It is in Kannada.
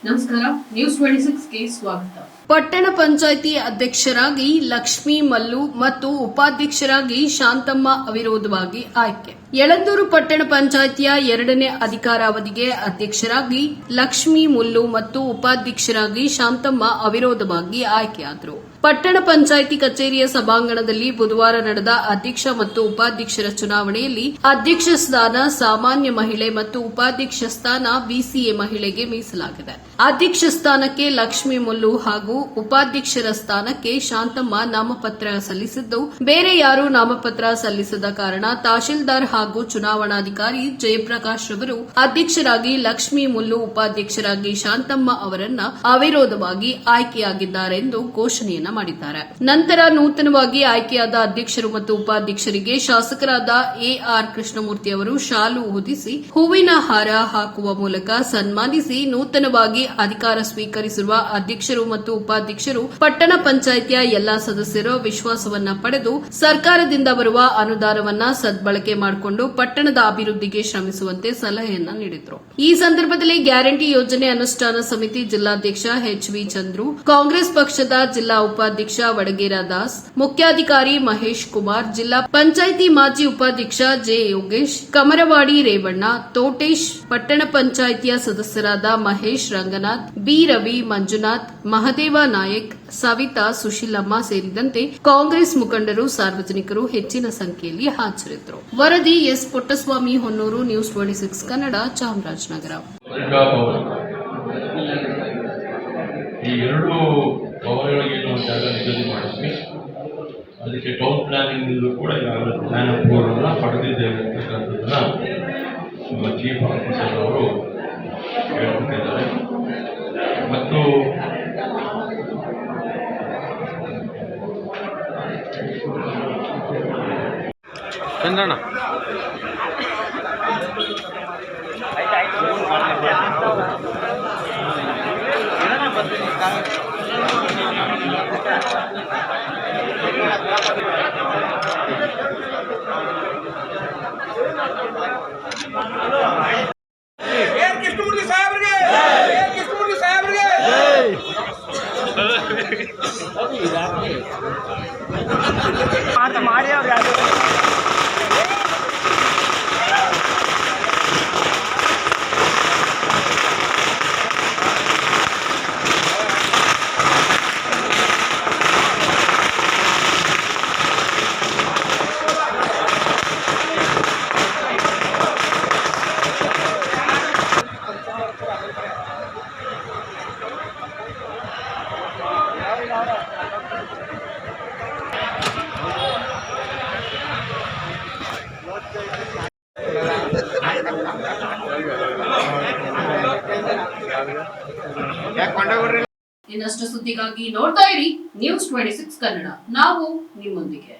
ನಮಸ್ಕಾರ, ನ್ಯೂಸ್ 26ಗೆ ಸ್ವಾಗತ. ಪಟ್ಟಣ ಪಂಚಾಯಿತಿ ಅಧ್ಯಕ್ಷರಾಗಿ ಲಕ್ಷ್ಮೀ ಮಲ್ಲು ಮತ್ತು ಉಪಾಧ್ಯಕ್ಷರಾಗಿ ಶಾಂತಮ್ಮ ಅವಿರೋಧವಾಗಿ ಆಯ್ಕೆ. ಯಳಂದೂರು ಪಟ್ಟಣ ಪಂಚಾಯಿತಿಯ 2ನೇ ಅಧಿಕಾರಾವಧಿಗೆ ಅಧ್ಯಕ್ಷರಾಗಿ ಲಕ್ಷ್ಮೀ ಮುಲ್ಲು ಮತ್ತು ಉಪಾಧ್ಯಕ್ಷರಾಗಿ ಶಾಂತಮ್ಮ ಅವಿರೋಧವಾಗಿ ಆಯ್ಕೆಯಾದರು. ಪಟ್ಟಣ ಪಂಚಾಯಿತಿ ಕಚೇರಿಯ ಸಭಾಂಗಣದಲ್ಲಿ ಬುಧವಾರ ನಡೆದ ಅಧ್ಯಕ್ಷ ಮತ್ತು ಉಪಾಧ್ಯಕ್ಷರ ಚುನಾವಣೆಯಲ್ಲಿ ಅಧ್ಯಕ್ಷ ಸ್ಥಾನ ಸಾಮಾನ್ಯ ಮಹಿಳೆ ಮತ್ತು ಉಪಾಧ್ಯಕ್ಷ ಸ್ಥಾನ ಬಿಸಿಎ ಮಹಿಳೆಗೆ ಮೀಸಲಾಗಿದೆ. ಅಧ್ಯಕ್ಷ ಸ್ಥಾನಕ್ಕೆ ಲಕ್ಷ್ಮೀ ಮುಲ್ಲು ಹಾಗೂ ಉಪಾಧ್ಯಕ್ಷರ ಸ್ಥಾನಕ್ಕೆ ಶಾಂತಮ್ಮ ನಾಮಪತ್ರ ಸಲ್ಲಿಸಿದ್ದು, ಬೇರೆ ಯಾರೂ ನಾಮಪತ್ರ ಸಲ್ಲಿಸದ ಕಾರಣ ತಹಶೀಲ್ದಾರ್ ಹಾಗೂ ಚುನಾವಣಾಧಿಕಾರಿ ಜಯಪ್ರಕಾಶ್ ರವರು ಅಧ್ಯಕ್ಷರಾಗಿ ಲಕ್ಷ್ಮೀ ಮುಲ್ಲು, ಉಪಾಧ್ಯಕ್ಷರಾಗಿ ಶಾಂತಮ್ಮ ಅವರನ್ನ ಅವಿರೋಧವಾಗಿ ಆಯ್ಕೆಯಾಗಿದ್ದಾರೆಂದು ಘೋಷಣೆಯನ್ನ ಮಾಡಿದ್ದಾರೆ. ನಂತರ ನೂತನವಾಗಿ ಆಯ್ಕೆಯಾದ ಅಧ್ಯಕ್ಷರು ಮತ್ತು ಉಪಾಧ್ಯಕ್ಷರಿಗೆ ಶಾಸಕರಾದ ಎಆರ್ ಕೃಷ್ಣಮೂರ್ತಿ ಅವರು ಶಾಲು ಹೊದಿಸಿ ಹೂವಿನ ಹಾರ ಹಾಕುವ ಮೂಲಕ ಸನ್ಮಾನಿಸಿ ನೂತನವಾಗಿ ಅಧಿಕಾರ ಸ್ವೀಕರಿಸಿರುವ ಅಧ್ಯಕ್ಷರು ಮತ್ತು ಉಪಾಧ್ಯಕ್ಷರು ಪಟ್ಟಣ ಪಂಚಾಯಿತಿಯ ಎಲ್ಲಾ ಸದಸ್ಯರ ವಿಶ್ವಾಸವನ್ನ ಪಡೆದು ಸರ್ಕಾರದಿಂದ ಬರುವ ಅನುದಾನವನ್ನ ಸದ್ಬಳಕೆ ಮಾಡಿಕೊಂಡು ಪಟ್ಟಣದ ಅಭಿವೃದ್ಧಿಗೆ ಶ್ರಮಿಸುವಂತೆ ಸಲಹೆಯನ್ನ ನೀಡಿದರು. ಈ ಸಂದರ್ಭದಲ್ಲಿ ಗ್ಯಾರಂಟಿ ಯೋಜನೆ ಅನುಷ್ಠಾನ ಸಮಿತಿ ಜಿಲ್ಲಾಧ್ಯಕ್ಷ ಎಚ್ವಿ ಚಂದ್ರು, ಕಾಂಗ್ರೆಸ್ ಪಕ್ಷದ ಜಿಲ್ಲಾ ಉಪಾಧ್ಯಕ್ಷ ವಡಗೇರ ದಾಸ್, ಮುಖ್ಯಾಧಿಕಾರಿ ಮಹೇಶ್ ಕುಮಾರ್, ಜಿಲ್ಲಾ ಪಂಚಾಯಿತಿ ಮಾಜಿ ಉಪಾಧ್ಯಕ್ಷ ಜೆ ಯೋಗೇಶ್, ಕಮರವಾಡಿ ರೇವಣ್ಣ, ತೋಟೇಶ್, ಪಟ್ಟಣ ಪಂಚಾಯಿತಿಯ ಸದಸ್ಯರಾದ ಮಹೇಶ್, ರಂಗನಾಥ್, ಬಿ ರವಿ, ಮಂಜುನಾಥ್, ಮಹದೇವ ನಾಯಕ್, ಸವಿತಾ, ಸುಶೀಲಮ್ಮ ಸೇರಿದಂತೆ ಕಾಂಗ್ರೆಸ್ ಮುಖಂಡರು, ಸಾರ್ವಜನಿಕರು ಹೆಚ್ಚಿನ ಸಂಖ್ಯೆಯಲ್ಲಿ ಹಾಜರಿದ್ದರು. ವರದಿ ಎಸ್ ಪುಟ್ಟಸ್ವಾಮಿ, ಹೊನ್ನೂರು, ನ್ಯೂಸ್ 26 ಕನ್ನಡ, ಚಾಮರಾಜನಗರ. ಈ ಎರಡು ಭವನಗಳಿಗೇನು ಜಾಗ ನಿಗದಿ ಮಾಡಿದ್ವಿ, ಅದಕ್ಕೆ ಟೌನ್ ಪ್ಲಾನಿಂಗ್ ಕೂಡ ಈಗಾಗಲೇ ಪ್ಲಾನ್ ಅಪ್ರೂವಲ್ ಪಡೆದಿದ್ದೇವೆ ಅಂತಕ್ಕಂಥದ್ದನ್ನ ಚೀಫ್ ಆಫೀಸರ್ ಅವರು ಹೇಳ್ಕೊಟ್ಟಿದ್ದಾರೆ. ಮತ್ತು ಚಂದ್ರಣ್ಣ ಕೃಷ್ಣಮೂರ್ತಿ ಸಾಹೇಬ್ರಿಗೆ ಮಾಡಿ ಅವ್ರು ಇನ್ನಷ್ಟು ಸುದ್ದಿಗಾಗಿ ನೋಡ್ತಾ ಇರಿ ನ್ಯೂಸ್ 26 ಕನ್ನಡ. ನಾವು ನಿಮ್ಮೊಂದಿಗೆ.